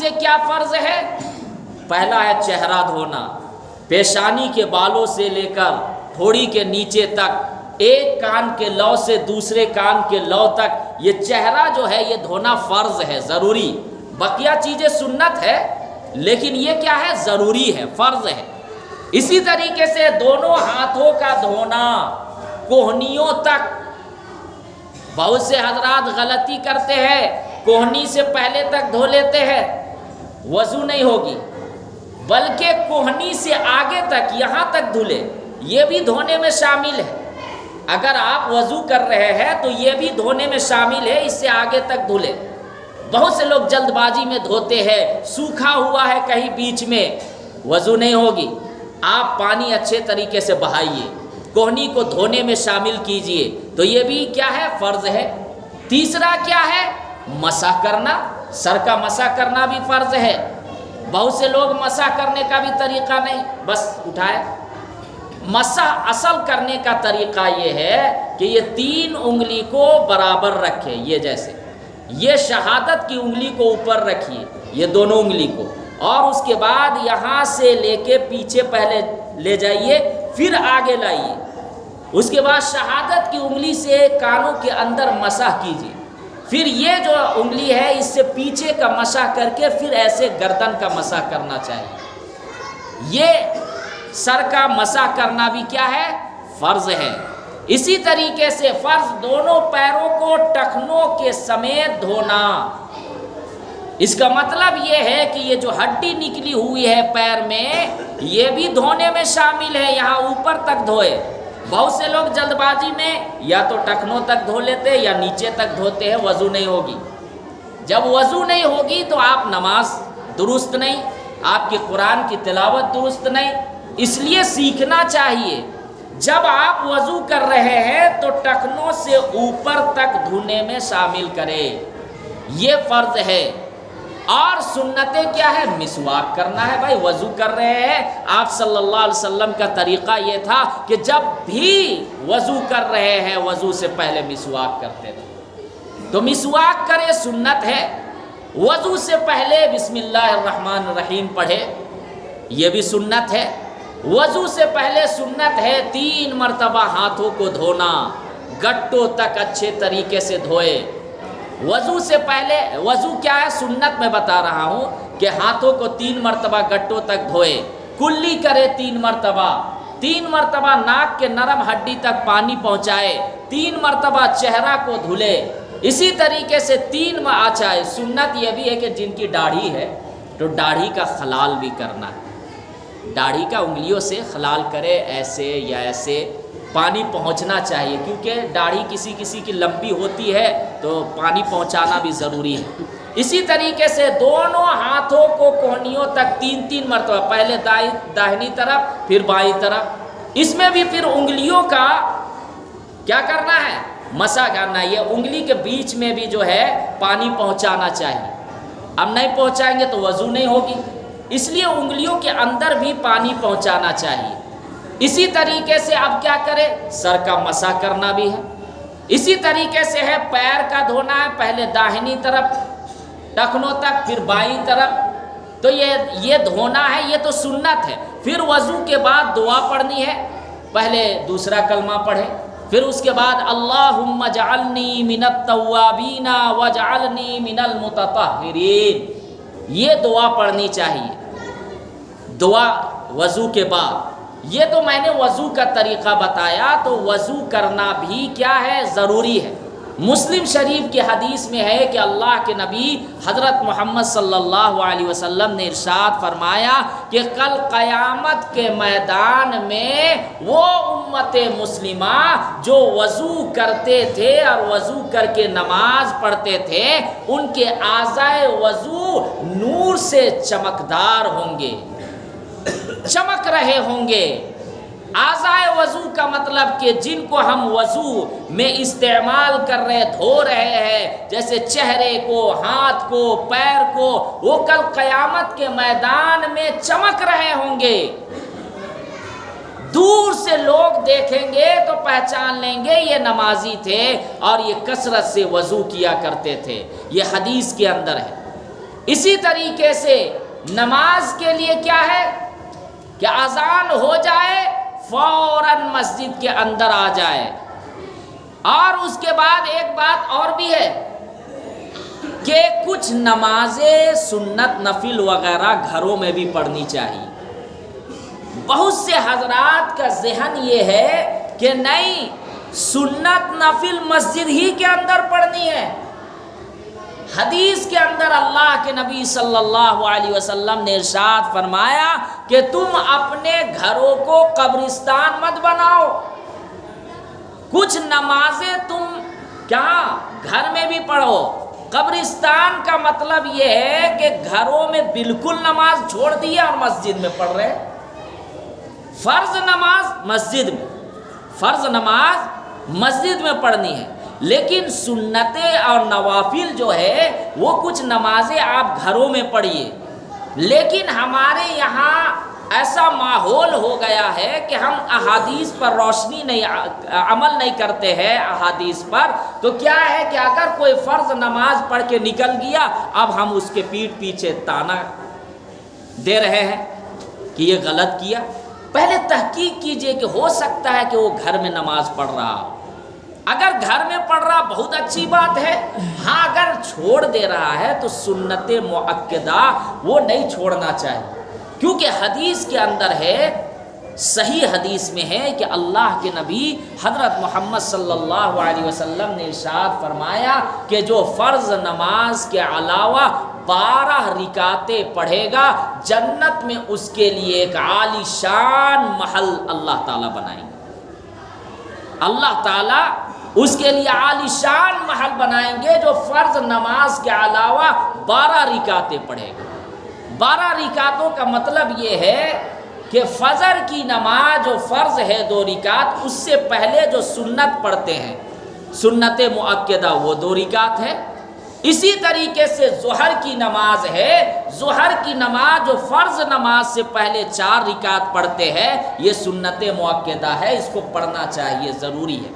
چیزیں کیا فرض ہے؟ پہلا ہے چہرہ دھونا، پیشانی کے بالوں سے لے کر تھوڑی کے نیچے تک، ایک کان کے لو سے دوسرے کان کے لو تک، یہ چہرہ جو ہے یہ دھونا فرض ہے، ضروری۔ بقیہ چیزیں سنت ہے، لیکن یہ کیا ہے؟ ضروری ہے، فرض ہے۔ اسی طریقے سے دونوں ہاتھوں کا دھونا کوہنیوں تک۔ بہت سے حضرات غلطی کرتے ہیں، کوہنی سے پہلے تک دھو لیتے ہیں، وضو نہیں ہوگی، بلکہ کوہنی سے آگے تک، یہاں تک دھلے، یہ بھی دھونے میں شامل ہے۔ اگر آپ وضو کر رہے ہیں تو یہ بھی دھونے میں شامل ہے، اس سے آگے تک دھلے۔ بہت سے لوگ جلد بازی میں دھوتے ہیں، سوکھا ہوا ہے کہیں بیچ میں، وضو نہیں ہوگی۔ آپ پانی اچھے طریقے سے بہائیے، کوہنی کو دھونے میں شامل کیجئے، تو یہ بھی کیا ہے؟ فرض ہے۔ تیسرا کیا ہے؟ مسح کرنا، سر کا مسح کرنا بھی فرض ہے۔ بہت سے لوگ مسح کرنے کا بھی طریقہ نہیں، بس اٹھائے۔ مسح اصل کرنے کا طریقہ یہ ہے کہ یہ 3 انگلی کو برابر رکھے، یہ جیسے یہ شہادت کی انگلی کو اوپر رکھیے، یہ دونوں انگلی کو، اور اس کے بعد یہاں سے لے کے پیچھے پہلے لے جائیے، پھر آگے لائیے، اس کے بعد شہادت کی انگلی سے کانوں کے اندر مسح کیجیے، پھر یہ جو انگلی ہے اس سے پیچھے کا مسح کر کے پھر ایسے گردن کا مسح کرنا چاہیے۔ یہ سر کا مسح کرنا بھی کیا ہے؟ فرض ہے۔ اسی طریقے سے فرض دونوں پیروں کو ٹخنوں کے سمیت دھونا۔ اس کا مطلب یہ ہے کہ یہ جو ہڈی نکلی ہوئی ہے پیر میں، یہ بھی دھونے میں شامل ہے، یہاں اوپر تک دھوئے۔ بہت سے لوگ جلد بازی میں یا تو ٹخنوں تک دھو لیتے یا نیچے تک دھوتے ہیں، وضو نہیں ہوگی۔ جب وضو نہیں ہوگی تو آپ نماز درست نہیں، آپ کی قرآن کی تلاوت درست نہیں۔ اس لیے سیکھنا چاہیے، جب آپ وضو کر رہے ہیں تو ٹخنوں سے اوپر تک دھونے میں شامل کرے، یہ فرض ہے۔ اور سنتیں کیا ہے؟ مسواک کرنا ہے۔ بھائی وضو کر رہے ہیں، آپ صلی اللہ علیہ وسلم کا طریقہ یہ تھا کہ جب بھی وضو کر رہے ہیں وضو سے پہلے مسواک کرتے تھے، تو مسواک کرے، سنت ہے۔ وضو سے پہلے بسم اللہ الرحمن الرحیم پڑھے، یہ بھی سنت ہے۔ وضو سے پہلے سنت ہے 3 مرتبہ ہاتھوں کو دھونا، گٹوں تک اچھے طریقے سے دھوئے۔ وضو سے پہلے، وضو کیا ہے؟ سنت میں بتا رہا ہوں کہ ہاتھوں کو 3 مرتبہ گٹوں تک دھوئے، کلی کرے 3 مرتبہ، 3 مرتبہ ناک کے نرم ہڈی تک پانی پہنچائے، 3 مرتبہ چہرہ کو دھلے۔ اسی طریقے سے 3 اچھا ہے، سنت یہ بھی ہے کہ جن کی داڑھی ہے تو داڑھی کا خلال بھی کرنا ہے، داڑھی کا انگلیوں سے خلال کرے، ایسے یا ایسے پانی پہنچنا چاہیے، کیونکہ داڑھی کسی کسی کی لمبی ہوتی ہے تو پانی پہنچانا بھی ضروری ہے۔ اسی طریقے سے دونوں ہاتھوں کو کوہنیوں تک 3 مرتبہ، پہلے داہنی طرف پھر بائیں طرف، اس میں بھی پھر انگلیوں کا کیا کرنا ہے؟ مسح کرنا ہے۔ یہ انگلی کے بیچ میں بھی جو ہے پانی پہنچانا چاہیے، اب نہیں پہنچائیں گے تو وضو نہیں ہوگی، اس لیے انگلیوں کے اندر بھی پانی پہنچانا چاہیے۔ اسی طریقے سے اب کیا کرے؟ سر کا مسح کرنا بھی ہے۔ اسی طریقے سے ہے پیر کا دھونا ہے، پہلے داہنی طرف ٹخنوں تک پھر بائیں طرف، تو یہ دھونا ہے، یہ تو سنت ہے۔ پھر وضو کے بعد دعا پڑھنی ہے، پہلے دوسرا کلمہ پڑھے، پھر اس کے بعد اللہم اجعلنی من التوابین واجعلنی من المتطہرین، یہ دعا پڑھنی چاہیے دعا وضو کے بعد۔ یہ تو میں نے وضو کا طریقہ بتایا، تو وضو کرنا بھی کیا ہے؟ ضروری ہے۔ مسلم شریف کی حدیث میں ہے کہ اللہ کے نبی حضرت محمد صلی اللہ علیہ وسلم نے ارشاد فرمایا کہ کل قیامت کے میدان میں وہ امت مسلمہ جو وضو کرتے تھے اور وضو کر کے نماز پڑھتے تھے، ان کے اعضائے وضو نور سے چمکدار ہوں گے، چمک رہے ہوں گے۔ اعضائے وضو کا مطلب کہ جن کو ہم وضو میں استعمال کر رہے، دھو رہے ہیں، جیسے چہرے کو، ہاتھ کو، پیر کو، وہ کل قیامت کے میدان میں چمک رہے ہوں گے۔ دور سے لوگ دیکھیں گے تو پہچان لیں گے یہ نمازی تھے اور یہ کثرت سے وضو کیا کرتے تھے، یہ حدیث کے اندر ہے۔ اسی طریقے سے نماز کے لیے کیا ہے کہ اذان ہو جائے فوراً مسجد کے اندر آ جائے. اور اس کے بعد ایک بات اور بھی ہے کہ کچھ نمازیں سنت نفل وغیرہ گھروں میں بھی پڑھنی چاہیے. بہت سے حضرات کا ذہن یہ ہے کہ نہیں سنت نفل مسجد ہی کے اندر پڑھنی ہے. حدیث کے اندر اللہ کے نبی صلی اللہ علیہ وسلم نے ارشاد فرمایا کہ تم اپنے گھروں کو قبرستان مت بناؤ. کچھ نمازیں تم کیا گھر میں بھی پڑھو. قبرستان کا مطلب یہ ہے کہ گھروں میں بالکل نماز چھوڑ دی اور مسجد میں پڑھ رہے. فرض نماز مسجد میں، فرض نماز مسجد میں پڑھنی ہے، لیکن سنتیں اور نوافل جو ہے وہ کچھ نمازیں آپ گھروں میں پڑھیے. لیکن ہمارے یہاں ایسا ماحول ہو گیا ہے کہ ہم احادیث پر روشنی نہیں عمل نہیں کرتے ہیں. احادیث پر تو کیا ہے کہ اگر کوئی فرض نماز پڑھ کے نکل گیا اب ہم اس کے پیٹھ پیچھے تانا دے رہے ہیں کہ یہ غلط کیا. پہلے تحقیق کیجئے کہ ہو سکتا ہے کہ وہ گھر میں نماز پڑھ رہا ہو. اگر گھر میں پڑھ رہا بہت اچھی بات ہے. ہاں اگر چھوڑ دے رہا ہے تو سنت مؤکدہ وہ نہیں چھوڑنا چاہیے، کیونکہ حدیث کے اندر ہے، صحیح حدیث میں ہے کہ اللہ کے نبی حضرت محمد صلی اللہ علیہ وسلم نے ارشاد فرمایا کہ جو فرض نماز کے علاوہ 12 رکعتیں پڑھے گا جنت میں اس کے لیے ایک عالی شان محل اللہ تعالیٰ بنائیں گے. اللہ تعالیٰ اس کے لیے عالی شان محل بنائیں گے جو فرض نماز کے علاوہ 12 رکعتیں پڑھے گا. 12 رکعتوں کا مطلب یہ ہے کہ فجر کی نماز جو فرض ہے 2 رکعت، اس سے پہلے جو سنت پڑھتے ہیں سنت مؤکدہ وہ 2 رکعت ہے. اسی طریقے سے ظہر کی نماز ہے، ظہر کی نماز جو فرض نماز سے پہلے 4 رکعت پڑھتے ہیں یہ سنت مؤکدہ ہے. اس کو پڑھنا چاہیے، ضروری ہے،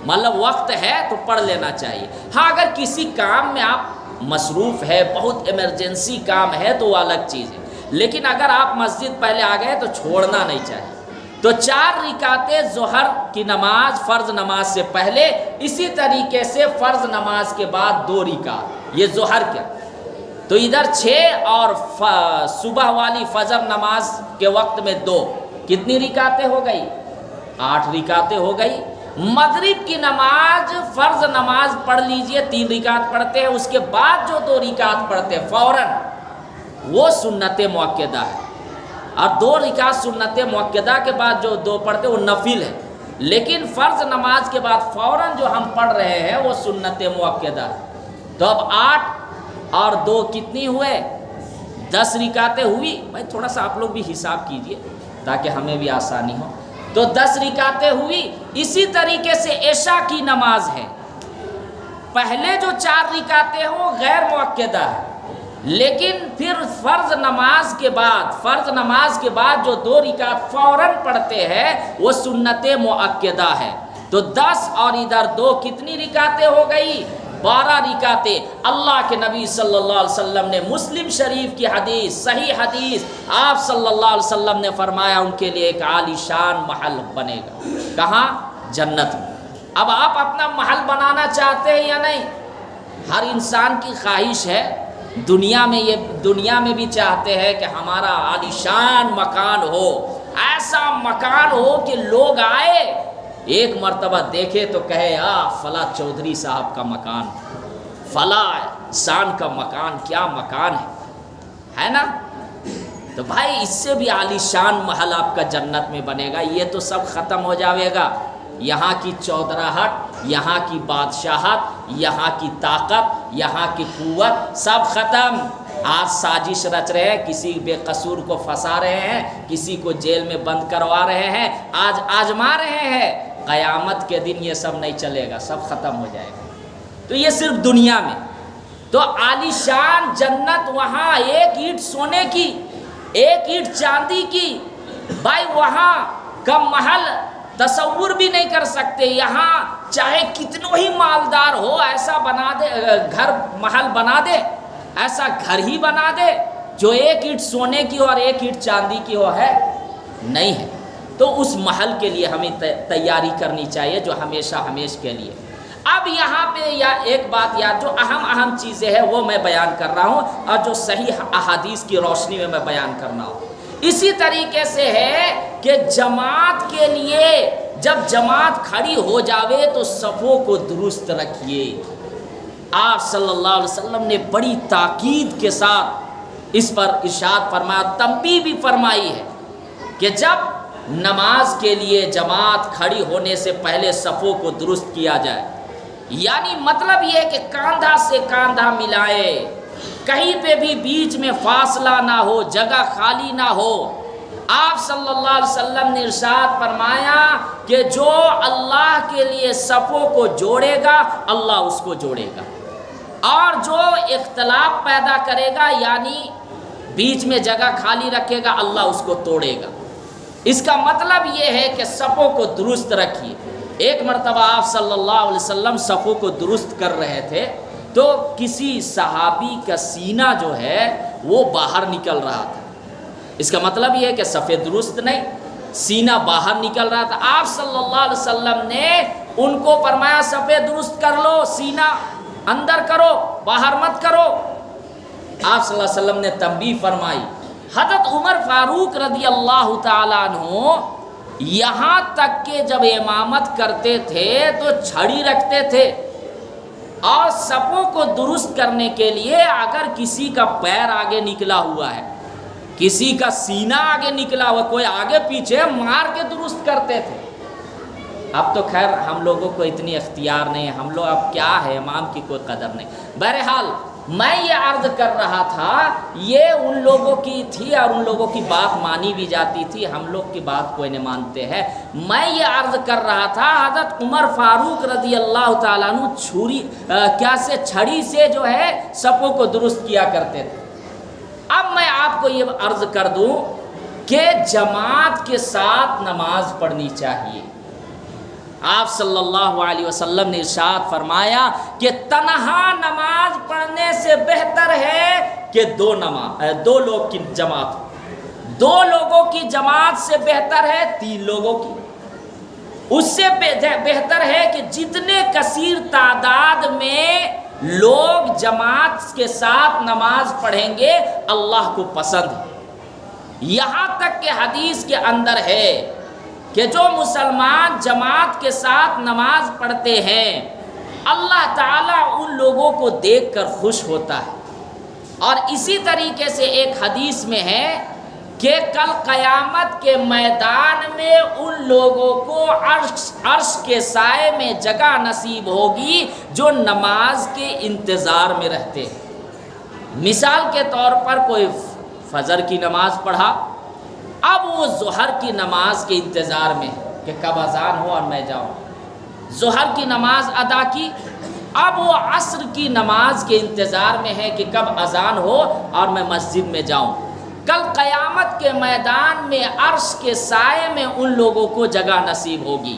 مطلب وقت ہے تو پڑھ لینا چاہیے. ہاں اگر کسی کام میں آپ مصروف ہے، بہت ایمرجنسی کام ہے تو وہ الگ چیز ہے، لیکن اگر آپ مسجد پہلے آ گئے تو چھوڑنا نہیں چاہیے. تو 4 رکعتیں ظہر کی نماز فرض نماز سے پہلے، اسی طریقے سے فرض نماز کے بعد 2 رکعت یہ ظہر کیا. تو ادھر 6 اور صبح والی فجر نماز کے وقت میں 2، کتنی رکعتیں ہو گئی؟ 8 رکعتیں ہو گئی. مغرب کی نماز فرض نماز پڑھ لیجئے، 3 رکعت پڑھتے ہیں، اس کے بعد جو 2 رکعت پڑھتے ہیں فوراً وہ سنت مؤکدہ ہے. اور 2 رکعت سنت مؤکدہ کے بعد جو 2 پڑھتے ہیں وہ نفل ہے، لیکن فرض نماز کے بعد فوراً جو ہم پڑھ رہے ہیں وہ سنت مؤکدہ ہے. تو اب 8 اور 2 کتنی ہوئے؟ 10 رکعتیں ہوئی. بھائی تھوڑا سا آپ لوگ بھی حساب کیجئے تاکہ ہمیں بھی آسانی ہو. تو 10 رکعتیں ہوئی. اسی طریقے سے عشاء کی نماز ہے، پہلے جو 4 رکعتیں ہوں غیر مؤکدہ ہے، لیکن پھر فرض نماز کے بعد جو 2 رکعت فوراً پڑھتے ہیں وہ سنت مؤکدہ ہے. تو 10 اور ادھر 2 کتنی رکعتیں ہو گئی؟ 12 رکعتیں. اللہ کے نبی صلی اللہ علیہ وسلم نے مسلم شریف کی حدیث، صحیح حدیث، آپ صلی اللہ علیہ وسلم نے فرمایا ان کے لیے ایک عالی شان محل بنے گا. کہاں؟ جنت میں. اب آپ اپنا محل بنانا چاہتے ہیں یا نہیں؟ ہر انسان کی خواہش ہے، دنیا میں بھی چاہتے ہیں کہ ہمارا عالی شان مکان ہو، ایسا مکان ہو کہ لوگ آئے ایک مرتبہ دیکھے تو کہے فلاں چودھری صاحب کا مکان، فلاں انسان کا مکان، کیا مکان ہے نا؟ تو بھائی اس سے بھی عالی شان محل آپ کا جنت میں بنے گا. یہ تو سب ختم ہو جاوے گا. یہاں کی چودراہٹ، یہاں کی بادشاہت، یہاں کی طاقت، یہاں کی قوت سب ختم. آج سازش رچ رہے ہیں، کسی بے قصور کو پھنسا رہے ہیں، کسی کو جیل میں بند کروا رہے ہیں، آج آزما رہے ہیں. قیامت کے دن یہ سب نہیں چلے گا، سب ختم ہو جائے گا. تو یہ صرف دنیا میں. تو عالی شان جنت وہاں 1 اینٹ سونے کی، 1 اینٹ چاندی کی. بھائی وہاں کا محل تصور بھی نہیں کر سکتے. یہاں چاہے کتنوں ہی مالدار ہو ایسا بنا دے، گھر محل بنا دے، ایسا گھر ہی بنا دے جو ایک اینٹ سونے کی ہو اور ایک اینٹ چاندی کی ہو، ہے نہیں ہے۔ تو اس محل کے لیے ہمیں تیاری کرنی چاہیے جو ہمیشہ کے لیے۔ اب یہاں پہ ایک بات یاد، جو اہم چیزیں ہیں وہ میں بیان کر رہا ہوں اور جو صحیح احادیث کی روشنی میں بیان کرنا ہوں۔ اسی طریقے سے ہے کہ جماعت کے لیے جب جماعت کھڑی ہو جاوے تو صفوں کو درست رکھیے۔ آپ صلی اللہ علیہ وسلم نے بڑی تاکید کے ساتھ اس پر ارشاد فرمایا، تنبیہ بھی فرمائی ہے کہ جب نماز کے لیے جماعت کھڑی ہونے سے پہلے صفوں کو درست کیا جائے، یعنی مطلب یہ ہے کہ کاندھا سے کاندھا ملائے، کہیں پہ بھی بیچ میں فاصلہ نہ ہو، جگہ خالی نہ ہو۔ آپ صلی اللہ علیہ وسلم نے ارشاد فرمایا کہ جو اللہ کے لیے صفوں کو جوڑے گا اللہ اس کو جوڑے گا، اور جو اختلاف پیدا کرے گا یعنی بیچ میں جگہ خالی رکھے گا اللہ اس کو توڑے گا۔ اس کا مطلب یہ ہے کہ صفوں کو درست رکھیے۔ ایک مرتبہ آپ صلی اللہ علیہ وسلم صفوں کو درست کر رہے تھے تو کسی صحابی کا سینہ جو ہے وہ باہر نکل رہا تھا۔ اس کا مطلب یہ ہے کہ صفیں درست نہیں، سینہ باہر نکل رہا تھا۔ آپ صلی اللہ علیہ وسلم نے ان کو فرمایا صفیں درست کر لو، سینہ اندر کرو، باہر مت کرو۔ آپ صلی اللہ علیہ وسلم نے تنبیہ فرمائی۔ حضرت عمر فاروق رضی اللہ تعالیٰ عنہ یہاں تک کہ جب امامت کرتے تھے تو چھڑی رکھتے تھے، اور صفوں کو درست کرنے کے لیے اگر کسی کا پیر آگے نکلا ہوا ہے، کسی کا سینہ آگے نکلا ہوا، کوئی آگے پیچھے مار کے درست کرتے تھے۔ اب تو خیر ہم لوگوں کو اتنی اختیار نہیں، ہم لوگ اب کیا ہے، امام کی کوئی قدر نہیں۔ بہرحال میں یہ عرض کر رہا تھا، یہ ان لوگوں کی تھی اور ان لوگوں کی بات مانی بھی جاتی تھی، ہم لوگ کی بات کوئی نہیں مانتے ہیں۔ میں یہ عرض کر رہا تھا حضرت عمر فاروق رضی اللہ تعالیٰ عنہ چھڑی سے جو ہے صفوں کو درست کیا کرتے تھے۔ اب میں آپ کو یہ عرض کر دوں کہ جماعت کے ساتھ نماز پڑھنی چاہیے۔ آپ صلی اللہ علیہ وسلم نے ارشاد فرمایا کہ تنہا نماز پڑھنے سے بہتر ہے کہ دو لوگ کی جماعت ہو، دو لوگوں کی جماعت سے بہتر ہے 3 لوگوں کی، اس سے بہتر ہے کہ جتنے کثیر تعداد میں لوگ جماعت کے ساتھ نماز پڑھیں گے اللہ کو پسند ہے۔ یہاں تک کہ حدیث کے اندر ہے کہ جو مسلمان جماعت کے ساتھ نماز پڑھتے ہیں اللہ تعالیٰ ان لوگوں کو دیکھ کر خوش ہوتا ہے۔ اور اسی طریقے سے ایک حدیث میں ہے کہ کل قیامت کے میدان میں ان لوگوں کو عرش کے سائے میں جگہ نصیب ہوگی جو نماز کے انتظار میں رہتے ہیں۔ مثال کے طور پر کوئی فجر کی نماز پڑھا، اب وہ ظہر کی نماز کے انتظار میں کہ کب اذان ہو اور میں جاؤں، ظہر کی نماز ادا کی، اب وہ عصر کی نماز کے انتظار میں ہے کہ کب اذان ہو اور میں مسجد میں جاؤں۔ کل قیامت کے میدان میں عرش کے سائے میں ان لوگوں کو جگہ نصیب ہوگی۔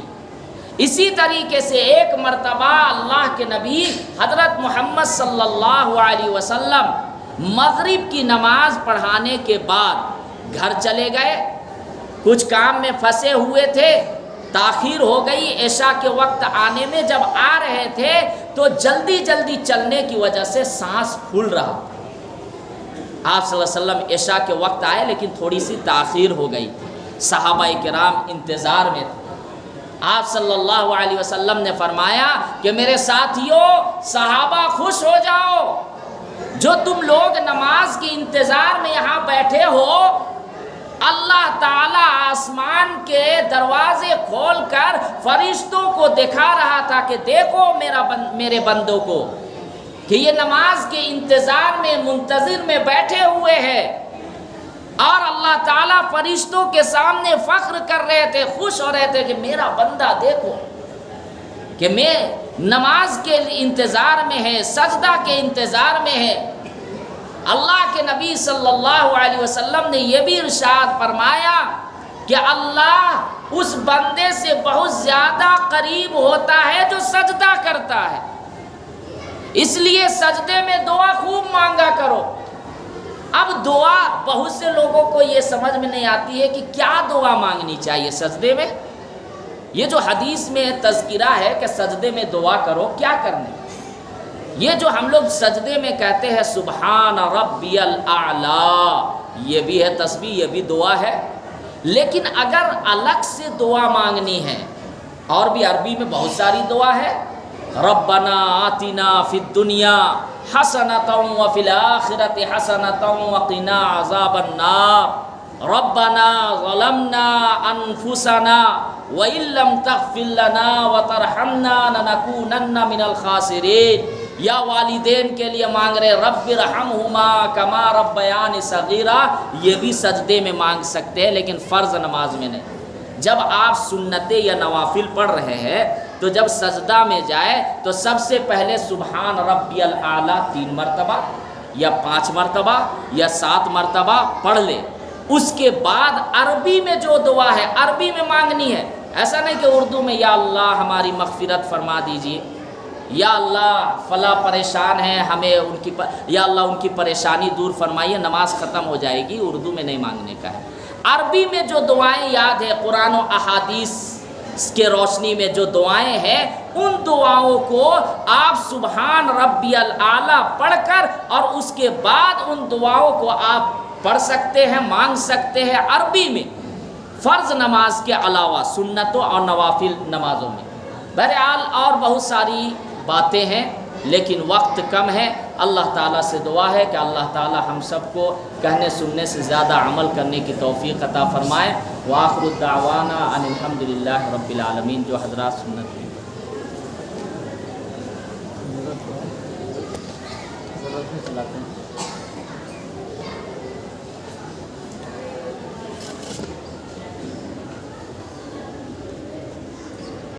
اسی طریقے سے ایک مرتبہ اللہ کے نبی حضرت محمد صلی اللہ علیہ وسلم مغرب کی نماز پڑھانے کے بعد گھر چلے گئے، کچھ کام میں پھنسے ہوئے تھے، تاخیر ہو گئی، عشاء کے وقت آنے میں جب آ رہے تھے تو جلدی چلنے کی وجہ سے سانس پھول رہا۔ آپ صلی اللہ علیہ وسلم عشاء کے وقت آئے لیکن تھوڑی سی تاخیر ہو گئی، صحابہ کرام انتظار میں تھے۔ آپ صلی اللہ علیہ وسلم نے فرمایا کہ میرے ساتھیوں، صحابہ خوش ہو جاؤ، جو تم لوگ نماز کے انتظار میں یہاں بیٹھے ہو، اللہ تعالیٰ آسمان کے دروازے کھول کر فرشتوں کو دکھا رہا تھا کہ دیکھو میرے بندوں کو کہ یہ نماز کے انتظار میں منتظر میں بیٹھے ہوئے ہیں، اور اللہ تعالیٰ فرشتوں کے سامنے فخر کر رہے تھے، خوش ہو رہے تھے کہ میرا بندہ دیکھو کہ میں نماز کے انتظار میں ہے، سجدہ کے انتظار میں ہے۔ اللہ کے نبی صلی اللہ علیہ وسلم نے یہ بھی ارشاد فرمایا کہ اللہ اس بندے سے بہت زیادہ قریب ہوتا ہے جو سجدہ کرتا ہے۔ اس لیے سجدے میں دعا خوب مانگا کرو۔ اب دعا بہت سے لوگوں کو یہ سمجھ میں نہیں آتی ہے کہ کیا دعا مانگنی چاہیے سجدے میں۔ یہ جو حدیث میں تذکرہ ہے کہ سجدے میں دعا کرو، کیا کرنے؟ یہ جو ہم لوگ سجدے میں کہتے ہیں سبحان ربی الاعلی، یہ بھی ہے تسبیح، یہ بھی دعا ہے، لیکن اگر الگ سے دعا مانگنی ہے، اور بھی عربی میں بہت ساری دعا ہے، ربنا آتنا فی الدنیا حسنۃ وفی الآخرۃ حسنۃ وقنا عذاب النار، ربنا ظلمنا انفسنا وان لم تغفر لنا وترحمنا لنکونن من الخاسرین۔ یا والدین کے لیے مانگ رہے رب ارحمہما کما ربیانی صغیرا، یہ بھی سجدے میں مانگ سکتے ہیں لیکن فرض نماز میں نہیں۔ جب آپ سنتیں یا نوافل پڑھ رہے ہیں تو جب سجدہ میں جائے تو سب سے پہلے سبحان ربی الاعلی 3 مرتبہ یا 5 مرتبہ یا 7 مرتبہ پڑھ لے۔ اس کے بعد عربی میں جو دعا ہے عربی میں مانگنی ہے، ایسا نہیں کہ اردو میں یا اللہ ہماری مغفرت فرما دیجیے، یا اللہ فلاں پریشان ہیں ہمیں یا اللہ ان کی پریشانی دور فرمائیے، نماز ختم ہو جائے گی۔ اردو میں نہیں مانگنے کا ہے۔ عربی میں جو دعائیں یاد ہے، قرآن و احادیث کے روشنی میں جو دعائیں ہیں، ان دعاؤں کو آپ سبحان ربی الاعلی پڑھ کر اور اس کے بعد ان دعاؤں کو آپ پڑھ سکتے ہیں، مانگ سکتے ہیں عربی میں، فرض نماز کے علاوہ سنتوں اور نوافل نمازوں میں۔ بہرحال اور بہت ساری باتیں ہیں لیکن وقت کم ہے۔ اللہ تعالیٰ سے دعا ہے کہ اللہ تعالیٰ ہم سب کو کہنے سننے سے زیادہ عمل کرنے کی توفیق عطا فرمائے۔ وآخر الدعوانا ان الحمد للہ رب العالمین۔ جو حضرات سنت